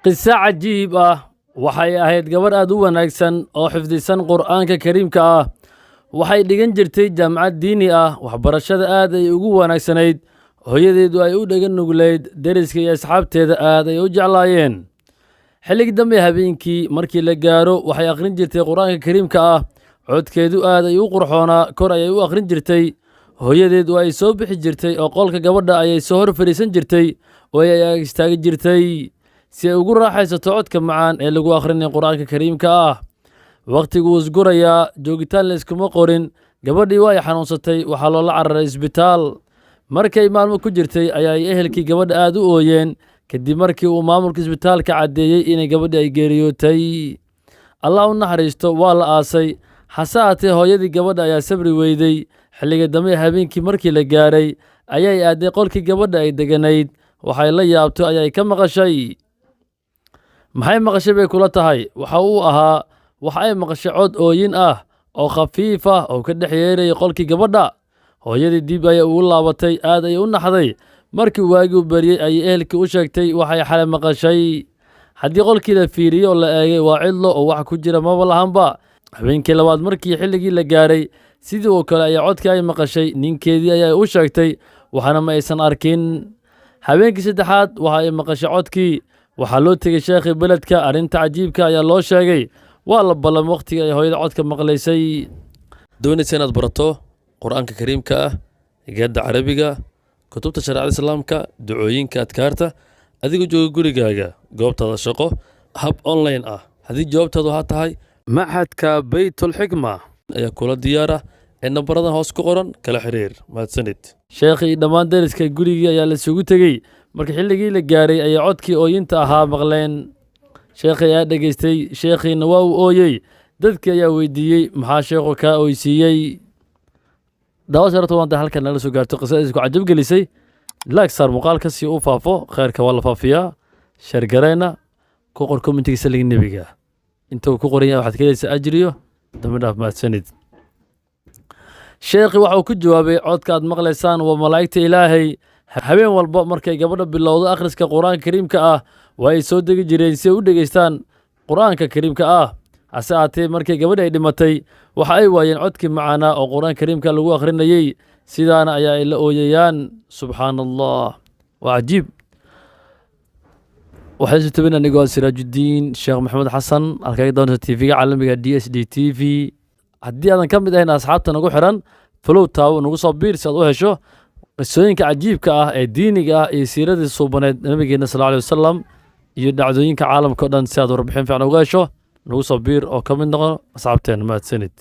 qiso cajiib ah waxay ahayd gabadh aad u wanaagsan oo xifdisan qur'aanka kariimka ah. waxay dhigan jirtay jaamacad diini ah, waxbarashada aad ay ugu wanaagsanayd. hooyadeedu ay u dhagan nugleyd, deriska iyo asxaabteeda aad ay u jeclaayeen. xilligii dambe habeenkii markii la gaaro waxay akhrin jirtay qur'aanka kariimka ah. codkeedu aad ay u qurxoonaa, kor ayay u akhrin jirtay. hooyadeedu ay soo bixi jirtay oo qolka gabadha ayay soo hor fadhiisan jirtay oo ay ag istaagi jirtay si ay ugu raaxaysato codka macaan ee lagu akhrinay qur'aanka kariimka ah. wakhtigu wuu isgurayaa, joogitaan layskuma qorin. gabadhii waa ay xanuunsatay, waxaa loola cararay isbitaal. markay maalmo ku jirtay ayaay ehelkii gabadha aad u ooyeen kadib markii uu maamulka isbitaalka caddeeyey inay gabadhi ay geeriyootay. allah u naxariisto, waa la aasay. hase haatee hooyadii gabadha ayaa sabri weyday. xilliga dambe habeenkii markii la gaaray ayay aaday qolkii gabadha ay deganayd. waxay la yaabto ayay ka maqashay. maxay maqashay bay kula tahay? waxa uu ahaa waxa ay maqashay cod ooyin ah oo khafiif ah oo ka dhex yeerayay qolkii gabadha. hooyadii dib ayay ugu laabatay, aad ayay u naxday. markii waagii u bariyey ayay ehelkii u sheegtay waxay xalay maqashay. haddii qolkii la fiiriyey oo la eegay waa cidlo oo wax ku jira maba lahanba. habeenkii labaad markii xilligii la gaaray sidii oo kale ayaa codkii ay maqashay. ninkeedii ayay u sheegtay, waxaana ma aysan arkin. habeenkii saddexaad waxa ay maqashay codkii. waxaa loo tegey sheekhii beledka. arrinta cajiibka ayaa loo sheegay. waa la ballam wakhtiga ay hooyada codka maqlaysay. doonaysa inaad barato qur'aanka kariimka ah, higaadda carabiga, kutubta shareecada islaamka, ducooyinka, adkaarta, adigoo jooga gurigaaga, goobtaada shaqo, hab online ah. haddii jawaabtaadu ha tahay maxadka baytulxikma ayaa kula diyaara ee nambaradan hoos ku qoran kala xiriir. mahadsanid. sheekhii dhammaan deriska gurigii ayaa laisugu tegey. markii xilligii la gaaray ayay codkii ooyinta ahaa maqleen. sheekhii ayaa dhegaystay, sheekhiina waa uu ooyey. dadkii ayaa weydiiyey, maxaa sheekhu kaa oysiiyey? daawasharatu waanta halkan nala soo gaarto qisada isku cajab gelisay. laagsaar muuqaalka si uu faafo, khayrka waa la faafiyaa. sheergarayna ku qor kommentiga saliga nebiga. inta uu ku qoran yahay waxaad ka helaysaa ajriyo dambi dhaaf. mahadsanid. sheekhi waxa uu ku jawaabay, codka aad maqlaysaan waa malaa'igta ilaahay. habeen walba markay gabadha bilowdo akhriska qur'aanka kariimka ah waa ay soo degi jireen si ay u dhegaystaan qur'aanka kariimka ah. hase haatee markii gabadhi ay dhimatay waxa ay waayeen codkii macaanaa oo qur'aanka kariimka lagu akhrinayey. sidaana ayaa ay la ooyayaan. subxaana allah, waa cajiib. waxay isu tabin anigoo siraajudiin sheekh maxamed xasan, halkaga doonta tv-ga caalamiga DSD TV. haddii aadan ka mid ahayn asxaabta nagu xiran, falow taawo nagu soo biir si aad u hesho qisooyinka cajiibka ah ee diiniga ah iyo siiradii suubaneed nabigeena sal alay wasalam iyo dhacdooyinka caalamka o dhan si aad warbixin fiican uga hesho. nagu soo biir oo ka mid noqo asxaabteen. mahadsanid.